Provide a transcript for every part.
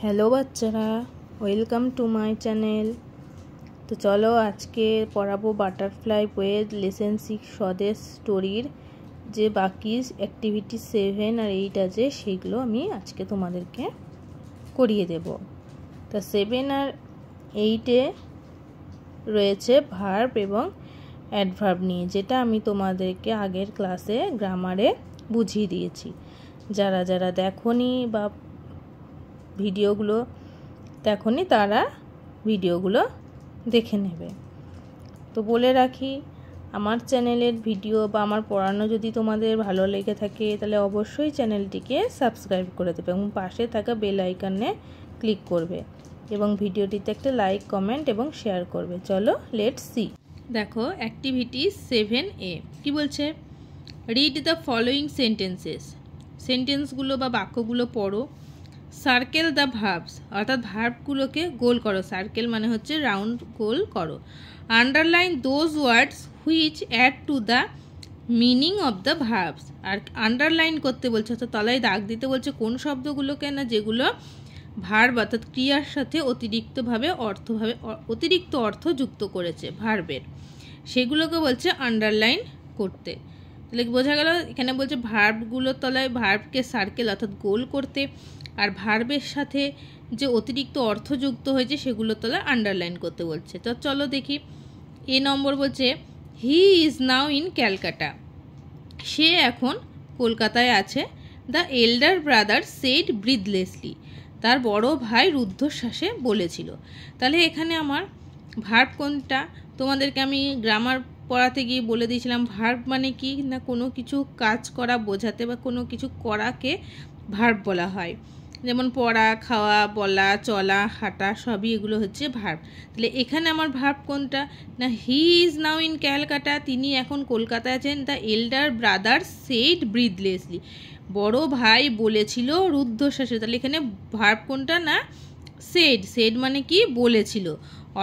Hello বাচ্চারা, welcome to my channel. তো চলো আজকে পড়াবো বাটারফ্লাই ওয়েজ লেসন 6 স্বদেশ স্টোরির যে বাকি অ্যাক্টিভিটি 7 আর 8 আছে সেগুলো আমি আজকে তোমাদেরকে করিয়ে দেব। তো 7 আর 8-এ রয়েছে ভার্ব এবং অ্যাডভার্ব নিয়ে, যেটা আমি তোমাদেরকে আগের ক্লাসে গ্রামারে বুঝিয়ে দিয়েছি। যারা যারা দেখোনি বা ভিডিওগুলো দেখোনি তারা ভিডিওগুলো দেখে নেবে। তো বলে রাখি, আমার চ্যানেলের ভিডিও বা আমার পড়ানো যদি তোমাদের ভালো লেগে থাকে তাহলে অবশ্যই চ্যানেলটিকে সাবস্ক্রাইব করে দেবে এবং পাশে থাকা বেল আইকনে ক্লিক করবে এবং ভিডিওটিতে একটা লাইক, কমেন্ট এবং শেয়ার করবে। চলো লেটস সি। দেখো অ্যাক্টিভিটি 7A কি বলছে, রিড দ্য ফলোয়িং সেন্টেন্সেস। সেন্টেন্সগুলো বা বাক্যগুলো পড়ো। সার্কেল দ্য ভার্বস, অর্থাৎ ভার্বগুলোকে গোল করো। সার্কেল মানে হচ্ছে রাউন্ড, গোল করো। Underline those words which add to the meaning of the verbs. আর আন্ডারলাইন করতে বলছে, অর্থাৎ তলায় দাগ দিতে বলছে কোন শব্দগুলোকে না যেগুলো ভার্ব অর্থাৎ ক্রিয়ার সাথে অতিরিক্ত অর্থ যুক্ত করেছে ভার্বের, সেগুলোকে বলছে আন্ডারলাইন করতে। তাহলে বোঝা গেল, এখানে বলছে ভার্বগুলোর তলায় ভার্বকে সার্কেল অর্থাৎ গোল করতে, আর ভার্বের সাথে যে অতিরিক্ত অর্থ যুক্ত হয়েছে সেগুলোর তলায় আন্ডারলাইন করতে বলছে। তো চলো দেখি। এ নম্বর বলছে he is now in Calcutta, সে এখন কলকাতায় আছে। The elder brother said breathlessly, তার বড় ভাই রুদ্ধশ্বাসে বলেছিল। তাহলে এখানে আমার ভার্ব কোনটা তোমাদেরকে আমি গ্রামার পড়াতে গিয়ে বলে দিয়েছিলাম। ভার্ব মানে কি না কোনো কিছু কাজ করা বোঝাতে বা কোনো কিছু করাকে ভার্ব বলা হয়। যেমন পড়া, খাওয়া, বলা, চলা, হাঁটা সবই এগুলো হচ্ছে ভার্ব। তাহলে এখানে আমার ভার্ব কোনটা না হি ইজ নাও ইন ক্যালকাটা, তিনি এখন কলকাতায় আছেন। দ্য এল্ডার ব্রাদার সেড ব্রিথলেসলি, বড় ভাই বলেছিল রুদ্ধশ্বাসে। তাহলে এখানে ভার্ব কোনটা না সেড। সেড মানে কি বলেছিল,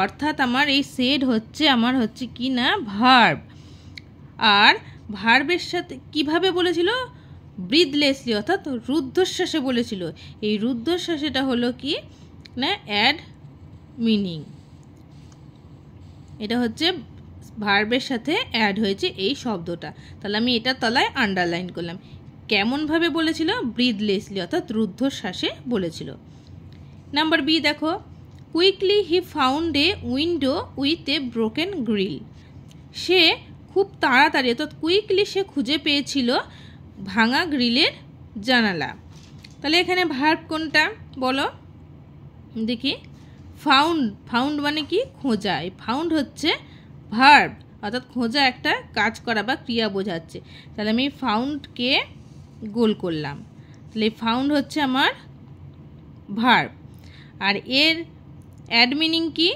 অর্থাৎ আমার এই সেড হচ্ছে কি না ভার্ব। আর ভার্বের সাথে কিভাবে বলেছিল ব্রিথলেসলি, অর্থাৎ রুদ্ধশ্বাসে বলেছিল। এই রুদ্ধশ্বাসেটা হলো কি না অ্যাড মিনিং, এটা হচ্ছে ভার্বের সাথে অ্যাড হয়েছে এই শব্দটা। তাহলে আমি এটা তলায় আন্ডারলাইন করলাম। কেমনভাবে বলেছিল ব্রিথলেসলি, অর্থাৎ রুদ্ধশ্বাসে বলেছিল। নাম্বার বি দেখো, quickly he found a window with a broken grill, সে খুব তাড়াতাড়ি অর্থাৎ কুইকলি সে খুঁজে পেয়েছিল ভাঙা গ্রিলের জানালা। তাহলে এখানে ভার্ব কোনটা বলো দেখি। ফাউন্ড, ফাউন্ড মানে কি খোঁজা। এই ফাউন্ড হচ্ছে ভার্ব, অর্থাৎ খোঁজা একটা কাজ করা বা ক্রিয়া বোঝাচ্ছে। তাহলে আমি ফাউন্ডকে গোল করলাম। তাহলে ফাউন্ড হচ্ছে আমার ভার্ব। আর এর অ্যাড মিনিং কি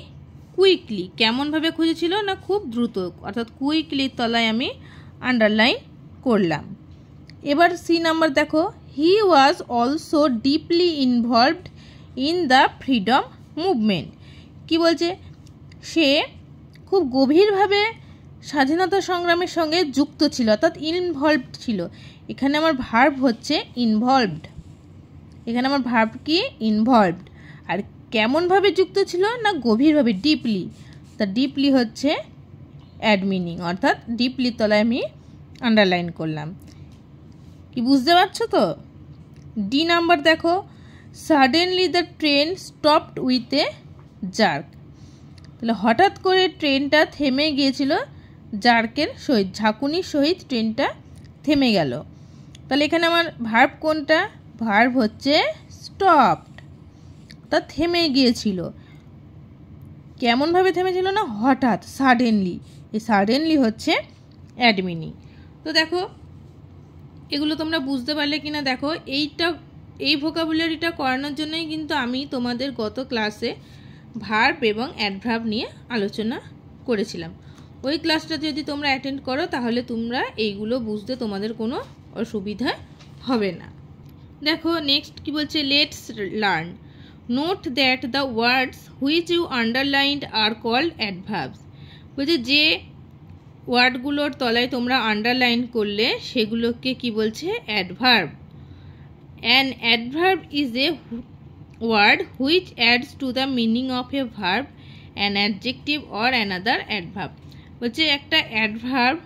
কুইকলি, কেমনভাবে খুঁজেছিল না খুব দ্রুত, অর্থাৎ কুইকলির তলায় আমি আন্ডারলাইন করলাম। এবার সি নাম্বার দেখো, he was also deeply involved in the freedom movement. কি বলছে, সে খুব গভীরভাবে স্বাধীনতা সংগ্রামের সঙ্গে যুক্ত ছিল, অর্থাৎ ইনভলভড ছিল। এখানে আমার ভার্ব হচ্ছে ইনভলভড, এখানে আমার ভার্ব কি ইনভলভড। আর কেমনভাবে যুক্ত ছিল না গভীরভাবে, ডিপলি। তা ডিপলি হচ্ছে অ্যাড মিনিং, অর্থাৎ ডিপলির তলায় আমি আন্ডারলাইন করলাম। কি বুঝতে পারছো তো? ডি নাম্বার দেখো, suddenly the train stopped with a jerk. তাহলে হঠাৎ করে ট্রেনটা থেমে গিয়েছিল জার্কের সহিত, ঝাঁকুনির সহিত ট্রেনটা থেমে গেল। তাহলে এখানে আমার ভার্ব কোনটা, ভার্ব হচ্ছে স্টপড, তা থেমে গিয়েছিল। কেমনভাবে থেমেছিল না হঠাৎ, সাডেনলি। এই সাডেনলি হচ্ছে অ্যাড মিনিং। তো দেখো এগুলো তোমরা বুঝতে পারলে কিনা দেখো। এই ভোকাবুলারিটা করানোর জন্যই কিন্তু আমি তোমাদের গত ক্লাসে ভার্ব এবং অ্যাডভার্ব নিয়ে আলোচনা করেছিলাম। ওই ক্লাসটা যদি তোমরা অ্যাটেন্ড করো তাহলে তোমরা এইগুলো বুঝতে তোমাদের কোনো অসুবিধা হবে না। দেখো নেক্সট কি বলছে, let's learn. Note that the words which you underlined are called adverbs. বলছে যে ওয়ার্ডগুলোর তলায় তোমরা আন্ডারলাইন করলে সেগুলোকে কি বলছে adverb. An adverb is a word which adds to the meaning of a verb, an adjective or another adverb. বলছে একটা অ্যাডভার্ব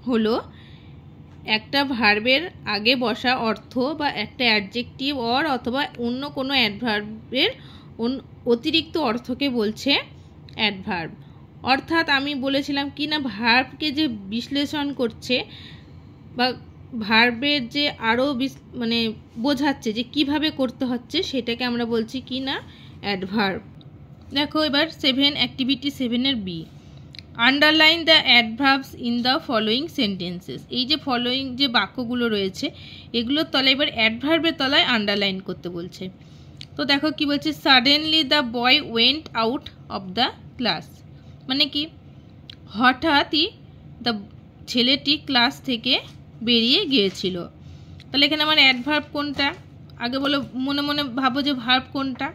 হলো একটা ভার্বের আগে বসা অর্থ বা একটা অ্যাডজেক্টিভ অথবা অন্য কোনো অ্যাডভার্বের অতিরিক্ত অর্থকে বলছে অ্যাডভার্ব। অর্থাৎ আমি বলেছিলাম কি না, ভার্বকে যে বিশ্লেষণ করছে বা ভার্বের যে আরও মানে বোঝাচ্ছে যে কিভাবে করতে হচ্ছে, সেটাকে আমরা বলছি কি না, অ্যাডভার্ব। দেখো এবার 7 অ্যাক্টিভিটি 7-এর B, underline the adverbs in the following sentences. এই যে ফলোয়িং যে বাক্যগুলো রয়েছে এগুলোর তলায় এবার অ্যাডভার্বের তলায় আন্ডারলাইন করতে বলছে। তো দেখো কি বলছে, suddenly the boy went out of the class, মানে কি হঠাৎই দ্য ছেলেটি ক্লাস থেকে বেরিয়ে গিয়েছিল। তাহলে এখানে আমার অ্যাডভার্ব কোনটা, আগে বলো, মনে মনে ভাবো যে ভার্ব কোনটা।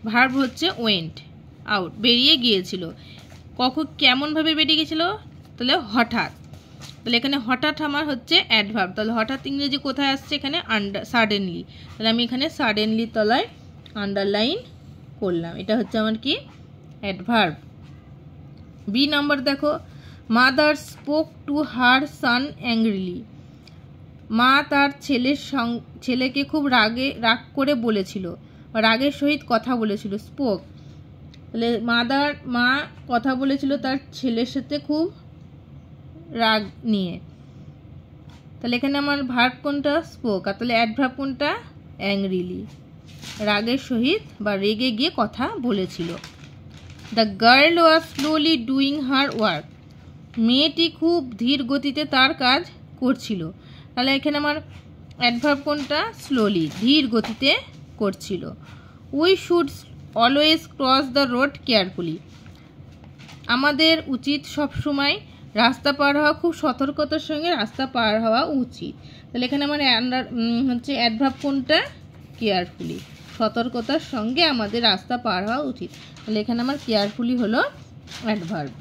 ভার্ব হচ্ছে ওয়েন্ট আউট, বেরিয়ে গিয়েছিল। কখন কেমনভাবে বেরিয়ে গিয়েছিল, তাহলে হঠাৎ। তাহলে এখানে হঠাৎ আমার হচ্ছে অ্যাডভার্ব। তাহলে হঠাৎ ইংরেজি কোথায় আসছে, এখানে সাডেনলি। তাহলে আমি এখানে সাডেনলি তলায় আন্ডারলাইন করলাম, এটা হচ্ছে আমার কি, অ্যাডভার্ব। বি নাম্বার দেখো, mother spoke to her son angrily. মা তার ছেলেকে খুব রাগ করে বলেছিল, রাগের সহিত কথা বলেছিল। স্পোক, তাহলে মা কথা বলেছিল তার ছেলের সাথে খুব রাগ নিয়ে। তাহলে এখানে আমার ভার্ব কোনটা, স্পোক। আর তাহলে অ্যাডভার্ব কোনটা, অ্যাংরিলি, রাগের সহিত বা রেগে গিয়ে কথা বলেছিল। The girl was slowly doing her work. মেয়েটি খুব ধীর গতিতে তার কাজ করছিল। তাহলে এখানে আমার অ্যাডভার্ব কোনটা, স্লোলি, ধীর গতিতে করছিল। We should always cross the road carefully. আমাদের উচিত সবসময় রাস্তা পার হওয়া, খুব সতর্কতার সঙ্গে রাস্তা পার হওয়া উচিত। তাহলে এখানে আমার হচ্ছে অ্যাডভার্ব কোনটা, কেয়ারফুলি, সতর্কতার সঙ্গে আমাদের রাস্তা পার হওয়া উচিত। তাহলে এখানে আমার কেয়ারফুলি হলো অ্যাডভার্ব।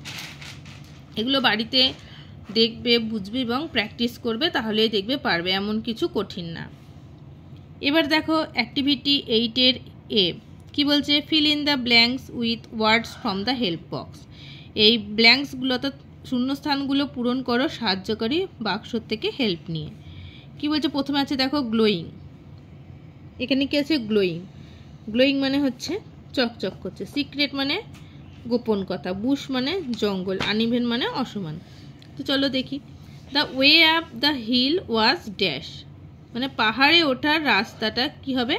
এগুলো বাড়িতে দেখবে, বুঝবে এবং প্র্যাকটিস করবে, তাহলেই দেখবে পারবে, এমন কিছু কঠিন না। এবার দেখো অ্যাক্টিভিটি 8-এর এ কি বলছে, fill in the blanks with words from the help box. এই ব্ল্যাঙ্কসগুলোতে শূন্যস্থানগুলো পূরণ করো সাহায্যকারী বাক্স থেকে হেল্প নিয়ে। কি বলছে, প্রথমে আছে দেখো গ্লোয়িং। এখানে কি আছে, গ্লোয়িং। গ্লোয়িং মানে হচ্ছে চকচক করছে। সিক্রেট মানে গোপন কথা। বুশ মানে জঙ্গল। আনইভেন মানে অসমান। তো চলো দেখি। The way up the hill was dash, মানে পাহাড়ে ওঠার রাস্তাটা কি হবে,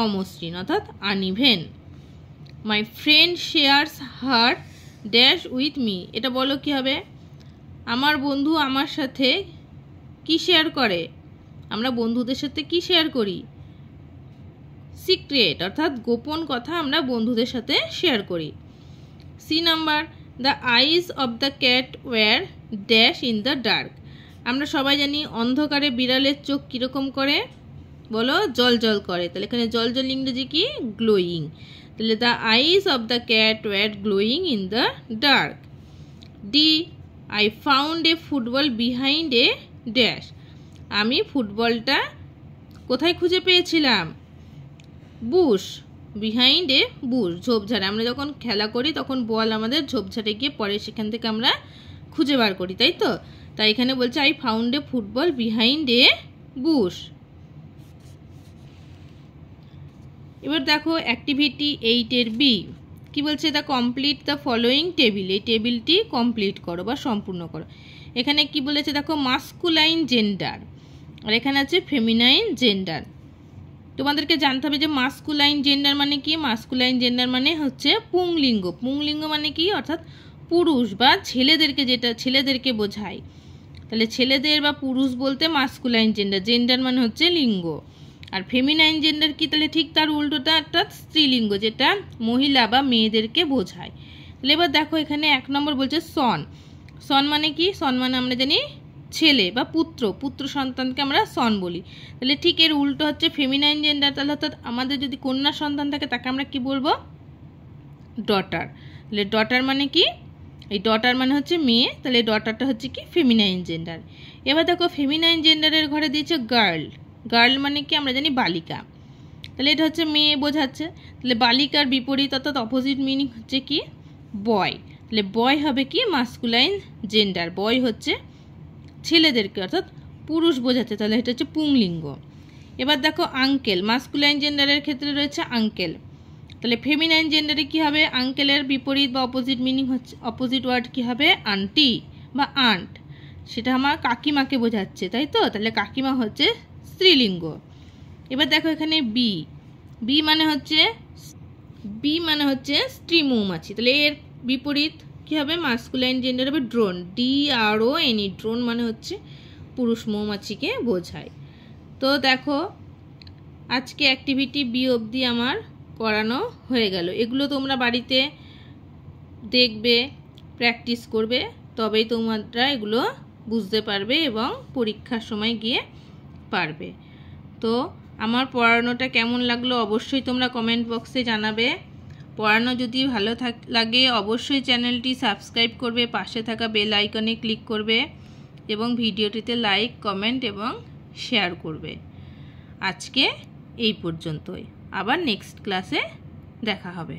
অমসৃণ অর্থাৎ uneven. My friend shares her dash with me, এটা বলো কি হবে, আমার বন্ধু আমার সাথে কি শেয়ার করে, আমরা বন্ধুদের সাথে কি শেয়ার করি, সিক্রেট অর্থাৎ গোপন কথা আমরা বন্ধুদের সাথে শেয়ার করি। C number, the eyes of the cat were dash in the dark. আমরা সবাই জানি অন্ধকারে বিড়ালের চোখ কীরকম করে, বলো জল জল করে। তাহলে এখানে জল জল ইংরেজি কি, গ্লোয়িং। তাহলে the eyes of the cat were glowing in the dark. D, I found a football behind a dash. আমি ফুটবলটা কোথায় খুঁজে পেয়েছিলাম, বুশ, বিহাইন্ড এ বুশ, ঝোপঝাড়ে। আমরা যখন খেলা করি তখন বল আমাদের ঝোপঝাড়ে গিয়ে পড়ে, সেখান থেকে আমরা খুঁজে বার করি, তাই তো। তাই এখানে বলছে I found a football behind a Bush. এবার দেখো অ্যাক্টিভিটি 8-এর বি কি বলছে, the complete the following table. এই টেবিলটি কমপ্লিট করো বা সম্পূর্ণ করো। এখানে কি বলেছে দেখো, মাস্কুলাইন জেন্ডার, আর এখানে আছে ফেমিনাইন জেন্ডার। তোমাদেরকে জানতে হবে যে মাস্কুলাইন জেন্ডার মানে কি। মাস্কুলাইন জেন্ডার মানে হচ্ছে পুংলিঙ্গ। পুংলিঙ্গ মানে কি, অর্থাৎ পুরুষ বা ছেলেদেরকে, যেটা ছেলেদেরকে বোঝায়। তাহলে ছেলেদের বা পুরুষ বলতে মাস্কুলাইন জেন্ডার, জেন্ডার মানে হচ্ছে লিঙ্গ। আর ফেমিনাইন জেন্ডার কি, তাহলে ঠিক তার উল্টোটা, অর্থাৎ স্ত্রীলিঙ্গ, যেটা মহিলা বা মেয়েদেরকে বোঝায়। তাহলে এবার দেখো এখানে 1 নম্বর বলছে সন। সন মানে কি, সন মানে আমরা জানি ছেলে বা পুত্র, পুত্র সন্তানকে আমরা সন বলি। তাহলে ঠিক এর উল্টো হচ্ছে ফেমিনাইন জেন্ডার। তাহলে অর্থাৎ আমাদের যদি কন্যা সন্তান থাকে তাকে আমরা কি বলবো, ডটার। তাহলে ডটার মানে কি, এই ডটার মানে হচ্ছে মেয়ে, তাহলে ডটারটা হচ্ছে কি ফেমিনাইন জেন্ডার। এবার দেখো ফেমিনাইন জেন্ডারের ঘরে দিয়েছে গার্ল। গার্ল মানে কি, আমরা জানি বালিকা। তাহলে এটা হচ্ছে মেয়ে বোঝাচ্ছে। তাহলে বালিকার বিপরীত অর্থাৎ অপোজিট মিনিং হচ্ছে কি বয়। তাহলে বয় হবে কি মাস্কুলাইন জেন্ডার, বয় হচ্ছে ছেলেদেরকে অর্থাৎ পুরুষ বোঝাচ্ছে, তাহলে এটা হচ্ছে পুংলিঙ্গ। এবার দেখো আঙ্কেল, মাস্কুলাইন জেন্ডারের ক্ষেত্রে রয়েছে আঙ্কেল। তাহলে ফেমিনাইন জেন্ডারে কি হবে, আঙ্কেলের বিপরীত বা অপোজিট মিনিং হচ্ছে, অপোজিট ওয়ার্ড কি হবে আন্টি বা আন্ট, সেটা আমার কাকিমাকে বোঝাচ্ছে, তাই তো। তাহলে কাকিমা হচ্ছে স্ত্রীলিঙ্গ। এবার দেখো এখানে বি, বি মানে হচ্ছে স্ত্রী মৌমাছি। তাহলে এর বিপরীত কি হবে মাস্কুলাইন জেন্ডার হবে ড্রোন, DRONE, ড্রোন মানে হচ্ছে পুরুষ মৌমাছিকে বোঝায়। তো দেখো আজকে অ্যাক্টিভিটি বি অবধি আমার করানো হয়ে গেল। এগুলো তোমরা বাড়িতে দেখবে, প্র্যাকটিস করবে, তবেই তোমরা এগুলো বুঝতে পারবে এবং পরীক্ষার সময় গিয়ে পারবে। তো আমার পড়ানোটা কেমন লাগলো অবশ্যই তোমরা কমেন্ট বক্সে জানাবে। পড়ানো যদি ভালো লাগে অবশ্যই চ্যানেলটি সাবস্ক্রাইব করবে, পাশে থাকা বেল আইকনে ক্লিক করবে এবং ভিডিওটিতে লাইক, কমেন্ট এবং শেয়ার করবে। আজকে এই পর্যন্তই, আবার নেক্সট ক্লাসে দেখা হবে।